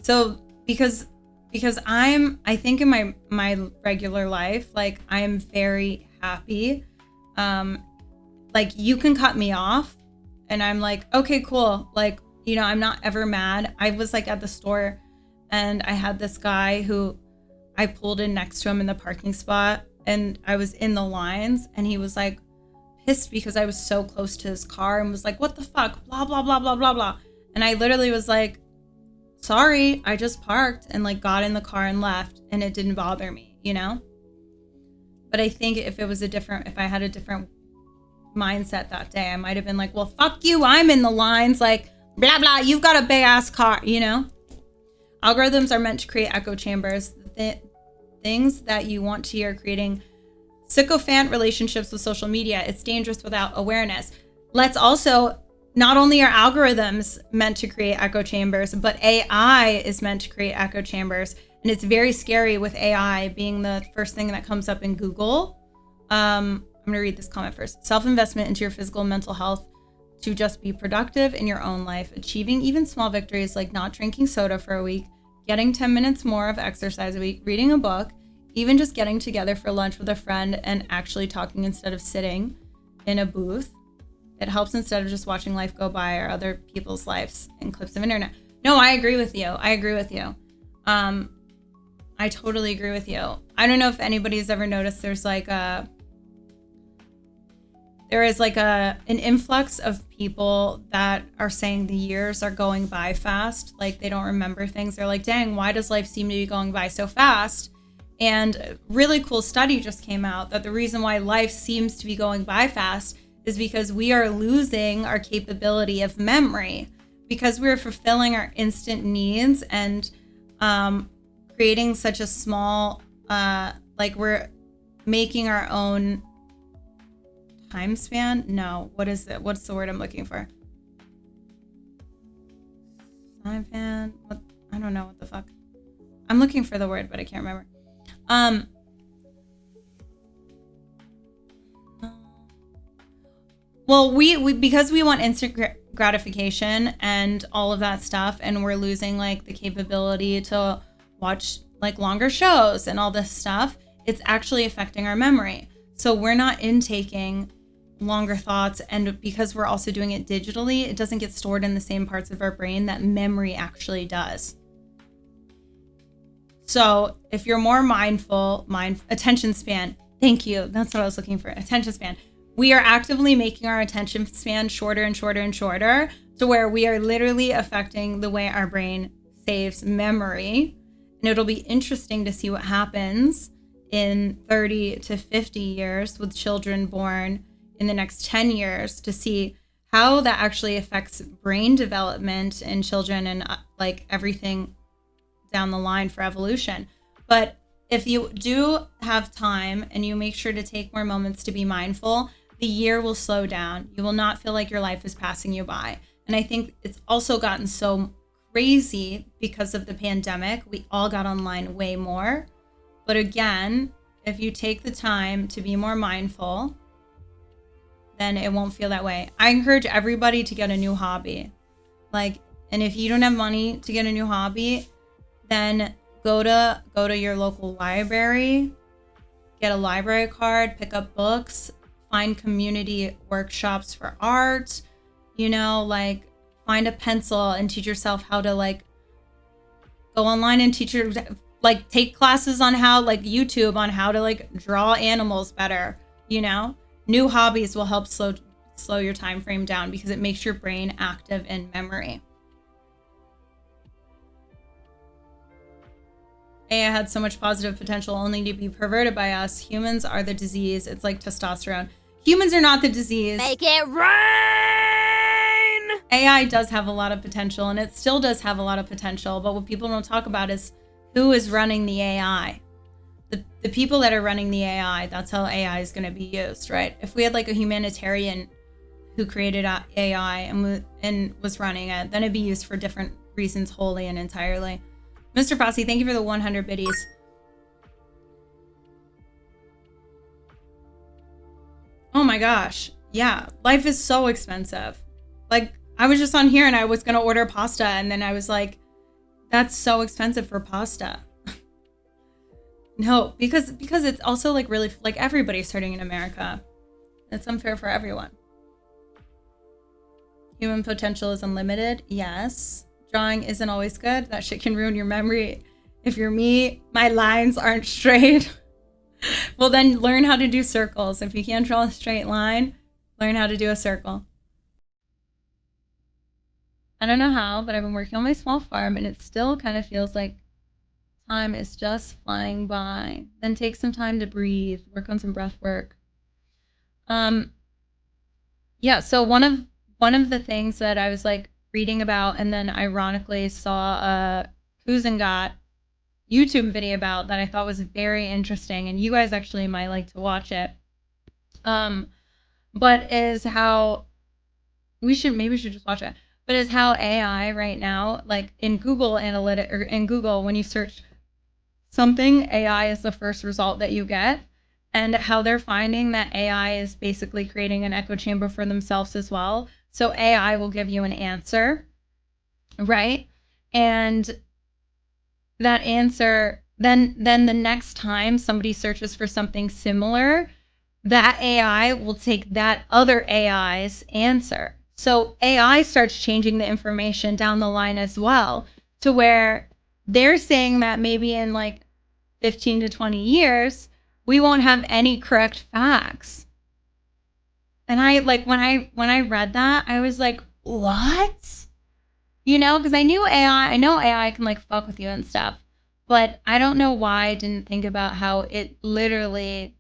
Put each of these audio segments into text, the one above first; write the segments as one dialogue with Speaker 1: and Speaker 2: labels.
Speaker 1: So because I think in my regular life, like I am very happy. Like you can cut me off and I'm like, okay, cool. Like, you know, I'm not ever mad. I was like at the store and I had this guy who I pulled in next to him in the parking spot and I was in the lines and he was like pissed because I was so close to his car and was like, what the fuck? Blah, blah, blah, blah, blah, blah. And I literally was like, sorry, I just parked and like got in the car and left and it didn't bother me, you know? But I think if I had a different mindset that day, I might have been like, well, fuck you, I'm in the lines, like blah blah, you've got a big ass car, you know. Algorithms are meant to create echo chambers. Things that you want to hear, creating sycophant relationships with social media. It's dangerous without awareness. Let's also, not only are algorithms meant to create echo chambers, but AI is meant to create echo chambers, and it's very scary with AI being the first thing that comes up in Google. I'm gonna read this comment first. Self-investment into your physical and mental health to just be productive in your own life, achieving even small victories like not drinking soda for a week, getting 10 minutes more of exercise a week, reading a book, even just getting together for lunch with a friend and actually talking instead of sitting in a booth. It helps instead of just watching life go by or other people's lives and clips of internet. No, I agree with you. I totally agree with you. I don't know if anybody's ever noticed there is an influx of people that are saying the years are going by fast. Like they don't remember things. They're like, dang, why does life seem to be going by so fast? And a really cool study just came out that the reason why life seems to be going by fast is because we are losing our capability of memory, because we're fulfilling our instant needs and creating such a small, we're making our own time span. No, what is it? What's the word I'm looking for? Time span? What? I don't know what the fuck. I'm looking for the word, but I can't remember. Well, we because we want instant gratification and all of that stuff, and we're losing like the capability to watch like longer shows and all this stuff, it's actually affecting our memory. So we're not intaking longer thoughts, and because we're also doing it digitally, it doesn't get stored in the same parts of our brain that memory actually does. So if you're more mindful, attention span, thank you, that's what I was looking for, attention span. We are actively making our attention span shorter and shorter and shorter, to where we are literally affecting the way our brain saves memory. And it'll be interesting to see what happens in 30 to 50 years with children born in the next 10 years, to see how that actually affects brain development in children and like everything down the line for evolution. But if you do have time and you make sure to take more moments to be mindful, the year will slow down. You will not feel like your life is passing you by. And I think it's also gotten so crazy because of the pandemic. We all got online way more. But again, if you take the time to be more mindful, then it won't feel that way. I encourage everybody to get a new hobby. And if you don't have money to get a new hobby, then go to your local library, get a library card, pick up books, find community workshops for art, find a pencil and teach yourself how to go online and take classes on how YouTube on how to draw animals better. New hobbies will help slow your time frame down because it makes your brain active in memory. AI had so much positive potential only to be perverted by us. Humans are the disease. It's like testosterone. Humans are not the disease.
Speaker 2: Make it rain!
Speaker 1: AI does have a lot of potential, and it still does have a lot of potential, but what people don't talk about is who is running the AI. The people that are running the AI, that's how AI is going to be used, right? If we had a humanitarian who created AI and was running it, then it'd be used for different reasons wholly and entirely. Mr. Fossey, thank you for the 100 biddies. Oh my gosh. Yeah, life is so expensive. I was just on here and I was going to order pasta, and then I was like, That's so expensive for pasta. No, because it's also like really like everybody's starting in America. It's unfair for everyone. Human potential is unlimited. Yes. Drawing isn't always good. That shit can ruin your memory. If you're me, my lines aren't straight. Well, then learn how to do circles. If you can't draw a straight line, learn how to do a circle. I don't know how, but I've been working on my small farm and it still kind of feels like time is just flying by. Then take some time to breathe, work on some breath work. Yeah, so one of the things that I was like reading about and then ironically saw a Kuzengat YouTube video about that I thought was very interesting, and you guys actually might like to watch it. But is how maybe we should just watch it. But is how AI right now, like in Google Analytics or in Google, when you search something, AI is the first result that you get, and how they're finding that AI is basically creating an echo chamber for themselves as well. So AI will give you an answer, right? And that answer, then the next time somebody searches for something similar, that AI will take that other AI's answer. So AI starts changing the information down the line as well, to where they're saying that maybe in like 15 to 20 years, we won't have any correct facts. And I like when I read that, I was like, what? You know, because I know AI can like fuck with you and stuff, but I don't know why I didn't think about how it literally,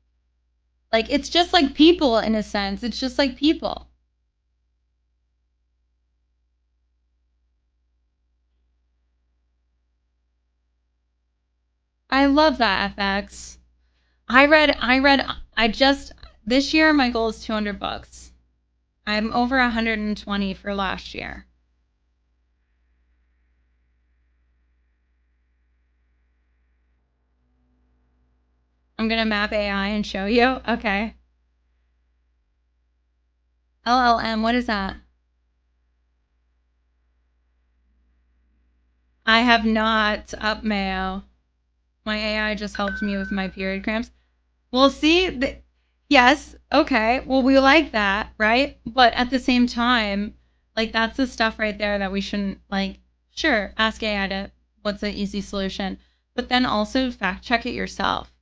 Speaker 1: like, it's just like people in a sense. It's just like people. I love that FX. I just, this year my goal is 200 books. I'm over 120 for last year. I'm going to map AI and show you. Okay. LLM, what is that? I have not up Mayo. My AI just helped me with my period cramps. Well, see, yes, okay. Well, we like that, right? But at the same time, like that's the stuff right there that we shouldn't like. Sure, ask AI to what's the easy solution, but then also fact check it yourself.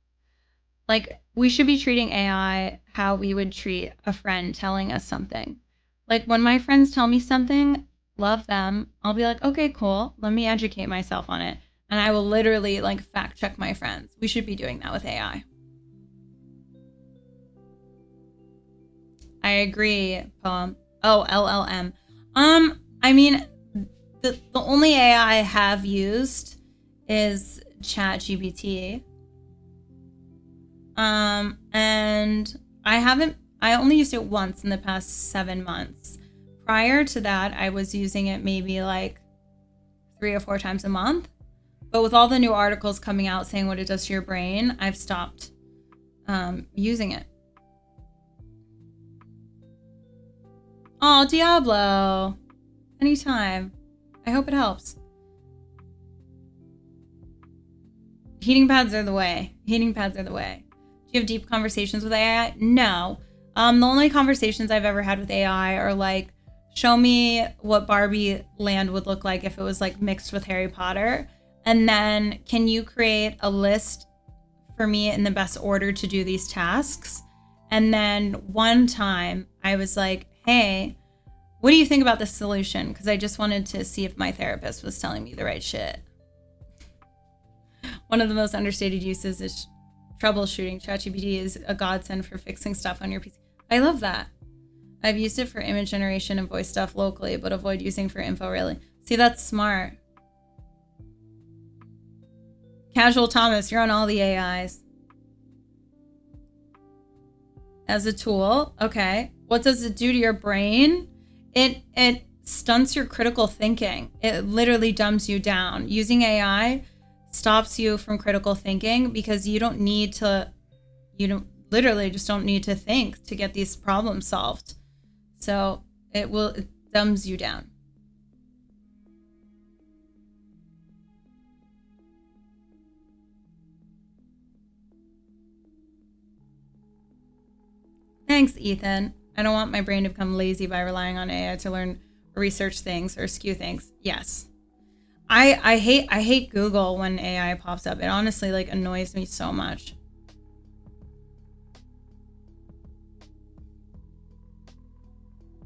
Speaker 1: Like we should be treating AI how we would treat a friend telling us something. Like when my friends tell me something, love them. I'll be like, okay, cool. Let me educate myself on it, and I will literally like fact check my friends. We should be doing that with AI. I agree, poem. Oh, LLM. I mean, the only AI I have used is ChatGPT. And I only used it once in the past 7 months. Prior to that, I was using it maybe like 3 or 4 times a month. But with all the new articles coming out saying what it does to your brain, I've stopped using it. Oh, Diablo. Anytime. I hope it helps. Heating pads are the way. Heating pads are the way. Do you have deep conversations with AI? No. The only conversations I've ever had with AI are like, show me what Barbie land would look like if it was like mixed with Harry Potter. And then can you create a list for me in the best order to do these tasks? And then one time I was like, hey, what do you think about this solution? Because I just wanted to see if my therapist was telling me the right shit. One of the most understated uses is troubleshooting. ChatGPT is a godsend for fixing stuff on your PC. I love that. I've used it for image generation and voice stuff locally, but avoid using for info really. See, that's smart. Casual Thomas, you're on all the AIs. As a tool, okay. What does it do to your brain? It stunts your critical thinking. It literally dumbs you down. Using AI stops you from critical thinking because you literally just don't need to think to get these problems solved. So it dumbs you down. Thanks, Ethan. I don't want my brain to become lazy by relying on AI to learn or research things or skew things. Yes. I hate Google when AI pops up. It honestly like annoys me so much.